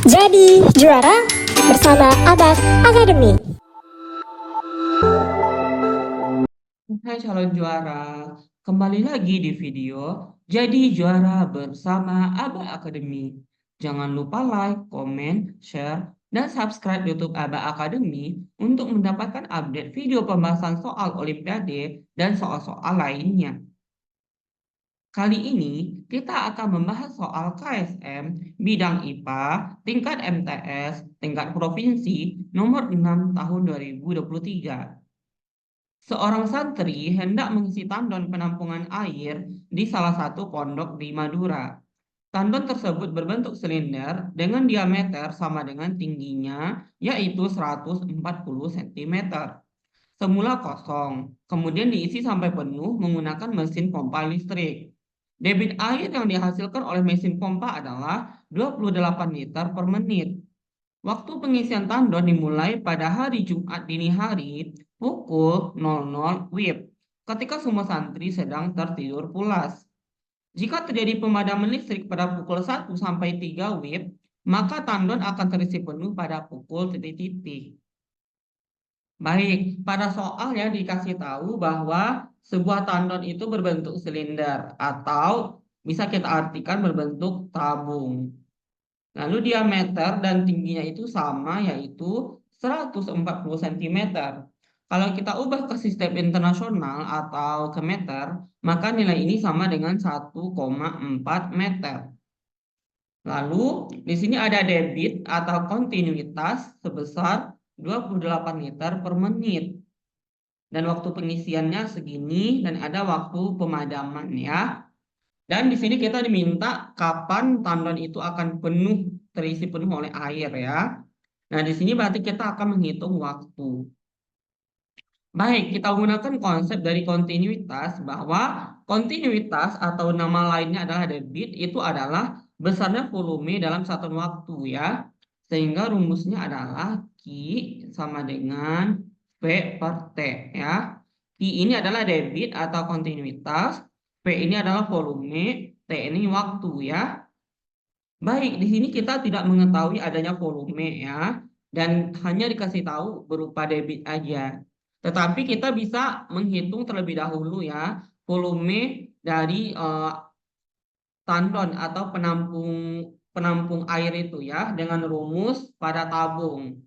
Jadi juara bersama Abas Academy. Hai calon juara, kembali lagi di video Jadi Juara bersama Aba Academy. Jangan lupa like, komen, share, dan subscribe YouTube Aba Academy untuk mendapatkan update video pembahasan soal Olimpiade dan soal-soal lainnya. Kali ini kita akan membahas soal KSM bidang IPA tingkat MTS tingkat provinsi nomor 6 tahun 2023. Seorang santri hendak mengisi tandon penampungan air di salah satu pondok di Madura. Tandon tersebut berbentuk silinder dengan diameter sama dengan tingginya, yaitu 140 cm. Semula kosong, kemudian diisi sampai penuh menggunakan mesin pompa listrik. Debit air yang dihasilkan oleh mesin pompa adalah 28 liter per menit. Waktu pengisian tandon dimulai pada hari Jumat dini hari pukul 00 WIB ketika semua santri sedang tertidur pulas. Jika terjadi pemadaman listrik pada pukul 1 sampai 3 WIB, maka tandon akan terisi penuh pada pukul titik-titik. Baik, pada soalnya dikasih tahu bahwa sebuah tandon itu berbentuk silinder atau bisa kita artikan berbentuk tabung. Lalu diameter dan tingginya itu sama, yaitu 140 cm. Kalau kita ubah ke sistem internasional atau ke meter, maka nilai ini sama dengan 1,4 meter. Lalu di sini ada debit atau kontinuitas sebesar 28 liter per menit. Dan waktu pengisiannya segini dan ada waktu pemadaman ya. Dan di sini kita diminta kapan tandon itu akan penuh, terisi penuh oleh air ya. Nah, di sini berarti kita akan menghitung waktu. Baik, kita gunakan konsep dari kontinuitas bahwa kontinuitas atau nama lainnya adalah debit itu adalah besarnya volume dalam satuan waktu ya. Sehingga rumusnya adalah Q sama dengan V per T ya. Q ini adalah debit atau kontinuitas, V ini adalah volume, T ini waktu ya. Baik, di sini kita tidak mengetahui adanya volume ya, dan hanya dikasih tahu berupa debit aja. Tetapi kita bisa menghitung terlebih dahulu ya, volume dari tandon atau penampung air itu ya, dengan rumus pada tabung.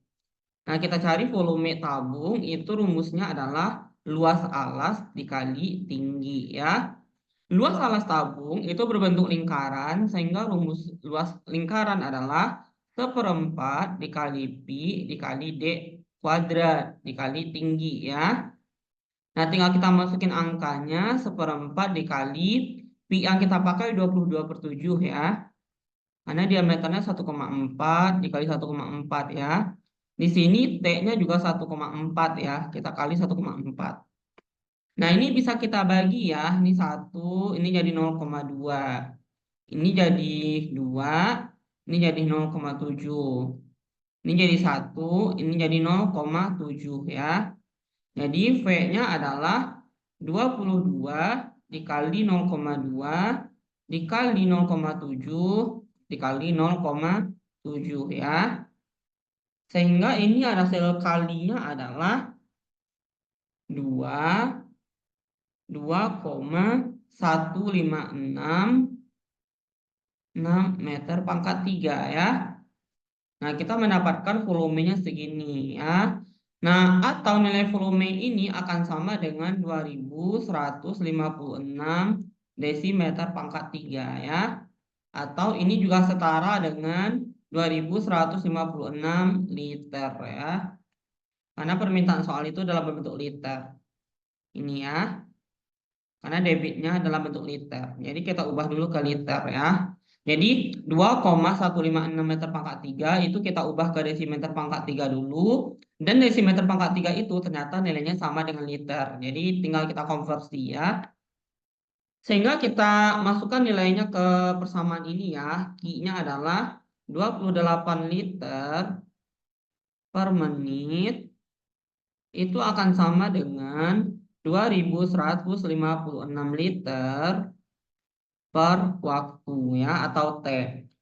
Nah, kita cari volume tabung, itu rumusnya adalah luas alas dikali tinggi ya. Luas alas tabung itu berbentuk lingkaran, sehingga rumus luas lingkaran adalah seperempat dikali pi dikali d kuadrat dikali tinggi ya. Nah, tinggal kita masukin angkanya, seperempat dikali pi yang kita pakai 22/7 ya. Karena diameternya 1,4 dikali 1,4 ya. Di sini T-nya juga 1,4 ya. Kita kali 1,4. Nah, ini bisa kita bagi ya. Ini 1, ini jadi 0,2. Ini jadi 2, ini jadi 0,7. Ini jadi 1, ini jadi 0,7 ya. Jadi V-nya adalah 22 dikali 0,2 dikali 0,7 dikali 0,7 ya. Sehingga ini hasil kalinya adalah 2,156 meter pangkat 3 ya. Nah, kita mendapatkan volumenya segini ya. Nah, atau nilai volume ini akan sama dengan 2156 desimeter pangkat 3 ya. Atau ini juga setara dengan 2156 liter ya. Karena permintaan soal itu dalam bentuk liter. Ini ya. Karena debitnya adalah bentuk liter. Jadi kita ubah dulu ke liter ya. Jadi 2,156 meter pangkat 3 itu kita ubah ke desimeter pangkat 3 dulu. Dan desimeter pangkat 3 itu ternyata nilainya sama dengan liter. Jadi tinggal kita konversi ya. Sehingga kita masukkan nilainya ke persamaan ini ya. Q-nya adalah 28 liter per menit. Itu akan sama dengan 2156 liter per waktu ya, atau T.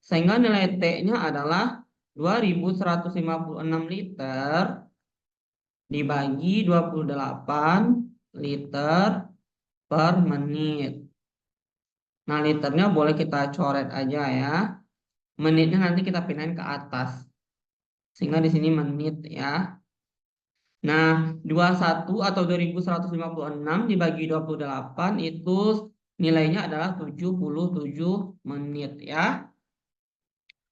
Sehingga nilai T-nya adalah 2156 liter dibagi 28 liter per menit. Nah, liternya boleh kita coret aja ya. Menitnya nanti kita pindahin ke atas. Sehingga di sini menit ya. Nah, 21 atau 2156 dibagi 28 itu nilainya adalah 77 menit ya.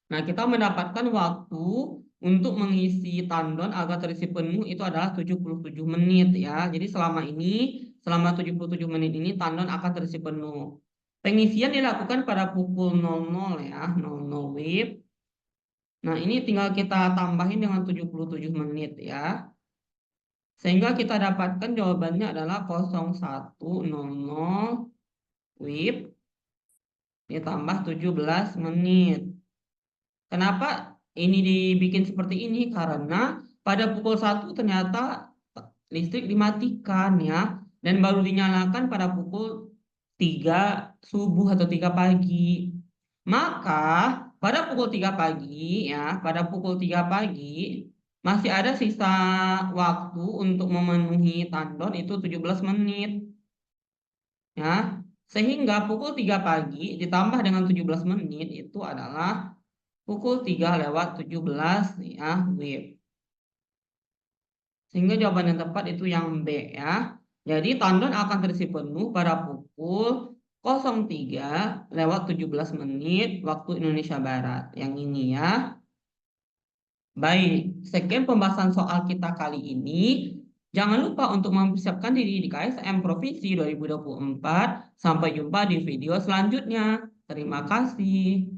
Nah, kita mendapatkan waktu untuk mengisi tandon agar terisi penuh itu adalah 77 menit ya. Jadi selama 77 menit ini tandon akan terisi penuh. Pengisian dilakukan pada pukul 00 ya, 00 WIB. Nah, ini tinggal kita tambahin dengan 77 menit ya. Sehingga kita dapatkan jawabannya adalah 0100 WIB ditambah 17 menit. Kenapa ini dibikin seperti ini? Karena pada pukul 1 ternyata listrik dimatikan ya. Dan baru dinyalakan pada pukul 3 subuh atau 3 pagi. Maka pada pukul 3 pagi ya, pada pukul 3 pagi masih ada sisa waktu untuk memenuhi tandon itu 17 menit. Ya. Sehingga pukul 3 pagi ditambah dengan 17 menit itu adalah pukul 3:17 ya, WIB. Sehingga jawaban yang tepat itu yang B ya. Jadi tandon akan terisi penuh pada pukul 03:17 menit waktu Indonesia Barat. Yang ini ya. Baik, sekian pembahasan soal kita kali ini. Jangan lupa untuk mempersiapkan diri di KSM Provinsi 2024. Sampai jumpa di video selanjutnya. Terima kasih.